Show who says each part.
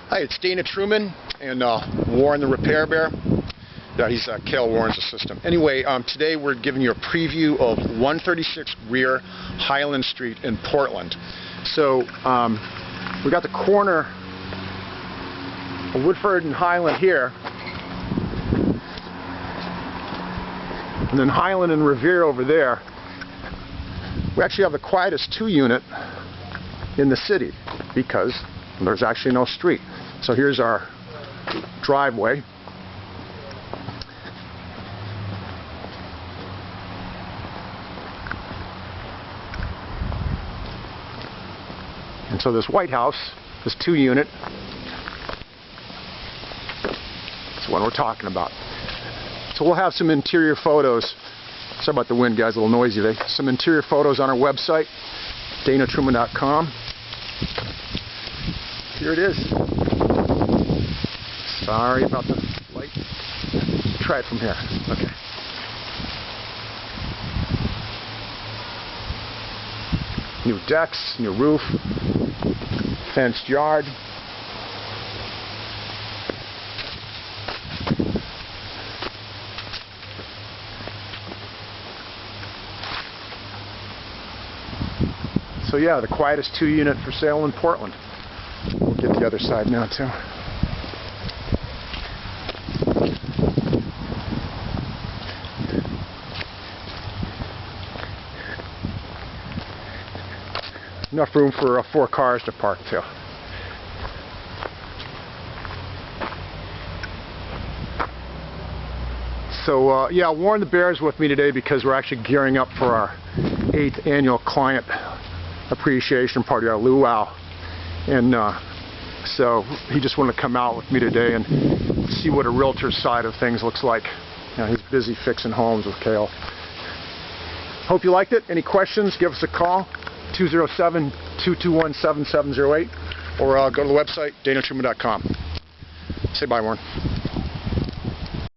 Speaker 1: Hi, it's Dana Trumann and Warren the Repair Bear. Yeah, he's Kaile Warren's assistant. Anyway, today we're giving you a preview of 136R Highland Street in Portland. So we got the corner of Woodford and Highland here, and then Highland and Revere over there. We actually have the quietest 2-unit in the city because there's actually no street. So here's our driveway. And so this White House, this 2-unit, that's what we're talking about. So we'll have some interior photos. Sorry about the wind, guys, a little noisy today. Some interior photos on our website, danatrumann.com. Here it is. Sorry about the light. Try it from here. Okay. New decks, new roof, fenced yard. So yeah, the quietest 2-unit for sale in Portland. We'll get the other side now too. Enough room for 4 cars to park too. So yeah, Warren the Bear is with me today because we're actually gearing up for our 8th annual client appreciation party, our luau. And so he just wanted to come out with me today and see what a realtor's side of things looks like. You know, he's busy fixing homes with Kaile. Hope you liked it. Any questions, give us a call, 207-221-7708, or go to the website, danatrumann.com. Say bye, Warren.